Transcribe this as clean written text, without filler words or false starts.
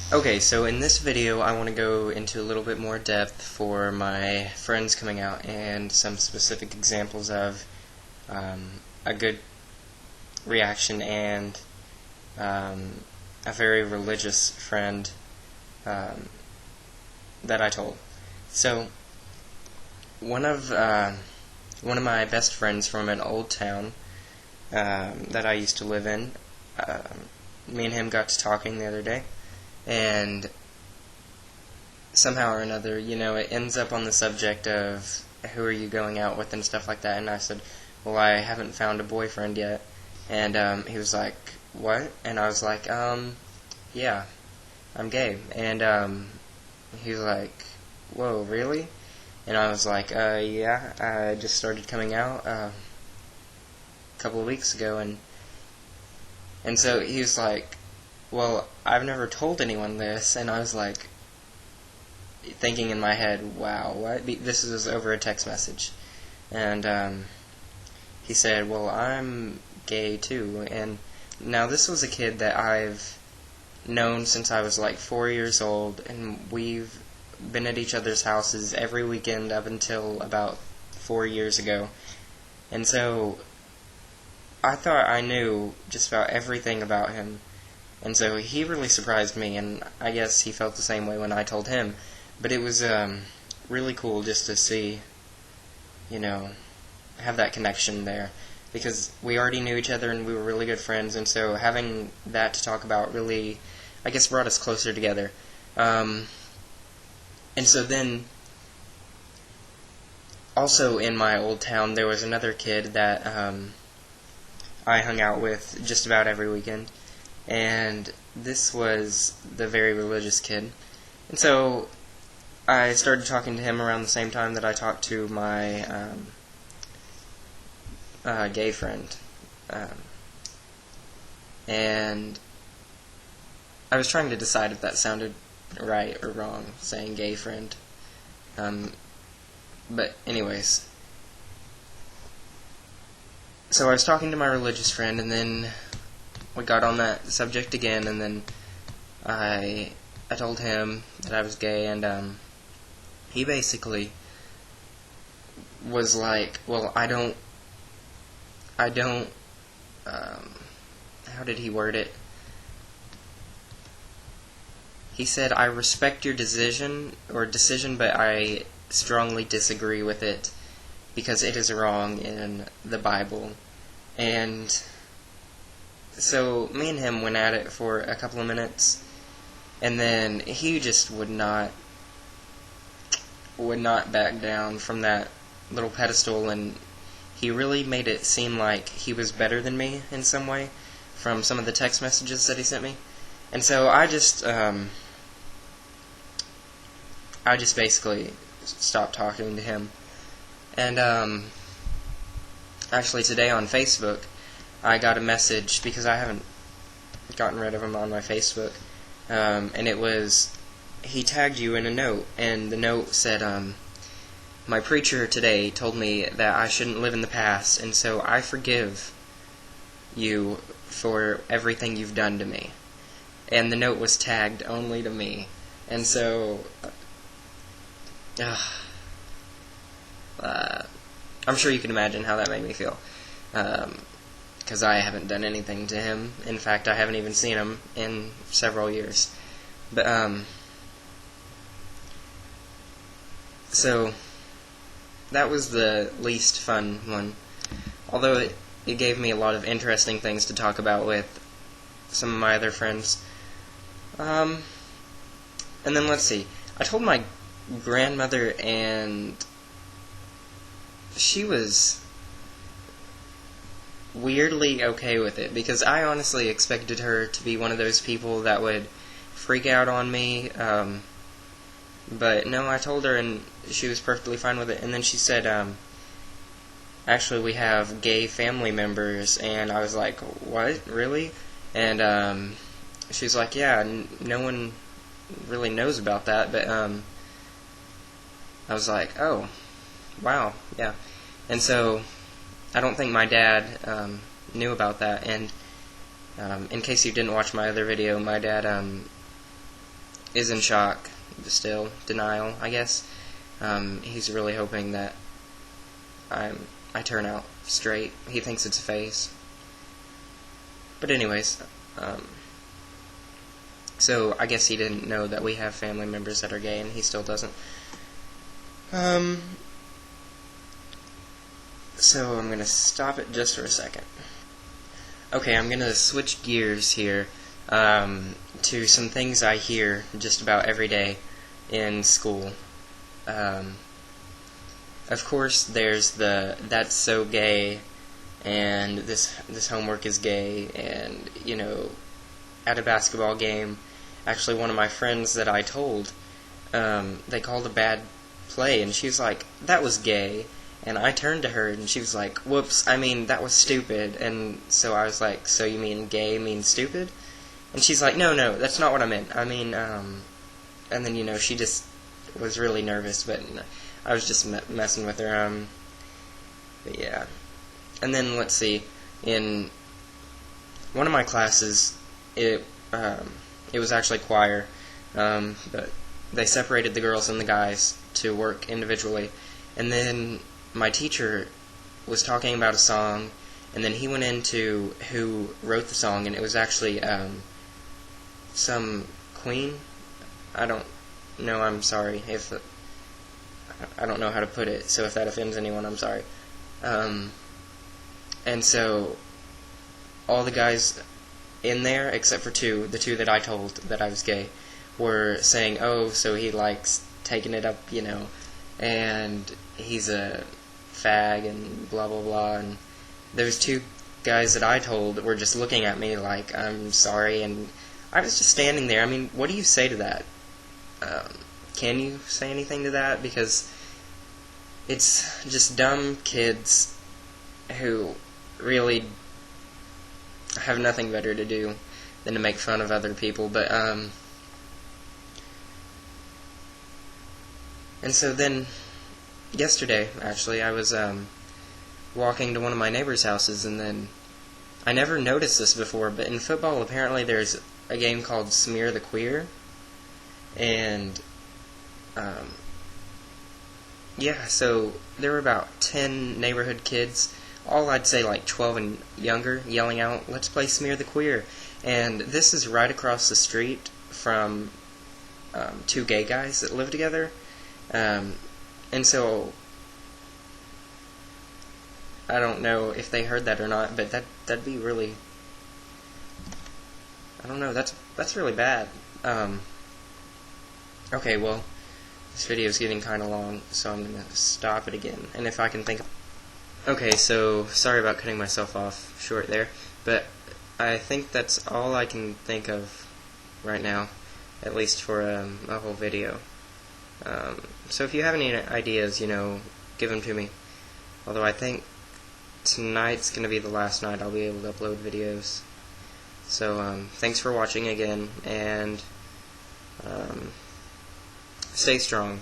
Okay, so in this video I want to go into a little bit more depth for my friends coming out and some specific examples of a good reaction and a very religious friend um, that I told. So one of my best friends from an old town that I used to live in, me and him got to talking the other day. And somehow or another, it ends up on the subject of who are you going out with and stuff like that. And I said, well, I haven't found a boyfriend yet. And he was like, what? And I was like, yeah, I'm gay. And he was like, whoa, really? And I was like, yeah, I just started coming out a couple of weeks ago. And so he was like, well, I've never told anyone this, and I was like, thinking in my head, wow, what? This is over a text message. And he said, well, I'm gay too. And now this was a kid that I've known since I was like 4 years old, and we've been at each other's houses every weekend up until about 4 years ago. And so I thought I knew just about everything about him. And so he really surprised me, and I guess he felt the same way when I told him. But it was really cool just to see, have that connection there. Because we already knew each other and we were really good friends, and so having that to talk about really, I guess, brought us closer together. And so then, also in my old town, there was another kid that I hung out with just about every weekend. And this was the very religious kid. And so I started talking to him around the same time that I talked to my gay friend. And I was trying to decide if that sounded right or wrong, saying gay friend. But anyways. So I was talking to my religious friend, and then we got on that subject again, and then I told him that I was gay, and he basically was like, well, I don't, how did he word it? He said, I respect your decision, but I strongly disagree with it because it is wrong in the Bible. And so me and him went at it for a couple of minutes, and then he just would not back down from that little pedestal, and he really made it seem like he was better than me in some way from some of the text messages that he sent me. And so I just basically stopped talking to him. And actually today on Facebook I got a message, because I haven't gotten rid of him on my Facebook, and it was, he tagged you in a note, and the note said, my preacher today told me that I shouldn't live in the past, and so I forgive you for everything you've done to me. And the note was tagged only to me. And so I'm sure you can imagine how that made me feel. Because I haven't done anything to him. In fact, I haven't even seen him in several years. But, so, that was the least fun one. Although it gave me a lot of interesting things to talk about with some of my other friends. And then let's see. I told my grandmother, and she was weirdly okay with it, because I honestly expected her to be one of those people that would freak out on me, but no, I told her and she was perfectly fine with it. And then she said, actually we have gay family members, and I was like, what, really? And she was like, yeah, no one really knows about that, but I was like, oh, wow, yeah. And so I don't think my dad knew about that. And in case you didn't watch my other video, my dad is in shock, still, denial, I guess. He's really hoping that I turn out straight. He thinks it's a phase. But anyways, so I guess he didn't know that we have family members that are gay, and he still doesn't. So I'm going to stop it just for a second. Okay, I'm going to switch gears here to some things I hear just about every day in school. Of course, there's the "that's so gay," and this homework is gay, and at a basketball game, actually one of my friends that I told, they called a bad play, and she was like, "That was gay." And I turned to her, and she was like, "Whoops, I mean, that was stupid." And so I was like, "So you mean gay means stupid?" And she's like, "No, that's not what I meant. I mean," and then, she just was really nervous, but I was just messing with her, but yeah. And then, let's see, in one of my classes, it was actually choir, but they separated the girls and the guys to work individually, and then my teacher was talking about a song, and then he went into who wrote the song, and it was actually some queen. I don't know, I'm sorry if I don't know how to put it, so if that offends anyone, I'm sorry. And so all the guys in there, except for the two that I told that I was gay, were saying, "Oh, so he likes taking it up, and he's a fag and blah blah blah." And those two guys that I told were just looking at me like, "I'm sorry," and I was just standing there. I mean, what do you say to that? Can you say anything to that? Because it's just dumb kids who really have nothing better to do than to make fun of other people. But and so then yesterday, actually, I was walking to one of my neighbor's houses, and then I never noticed this before, but in football apparently there's a game called Smear the Queer, and yeah, so there were about 10 neighborhood kids, all I'd say like 12 and younger, yelling out, "Let's play Smear the Queer." And this is right across the street from two gay guys that live together. And so I don't know if they heard that or not, but that'd be really, I don't know, that's really bad. Okay, well, this video is getting kind of long, so I'm going to stop it again. And if I can think... Okay, so sorry about cutting myself off short there, but I think that's all I can think of right now, at least for a whole video. So if you have any ideas, give them to me. Although I think tonight's going to be the last night I'll be able to upload videos. So thanks for watching again, and stay strong.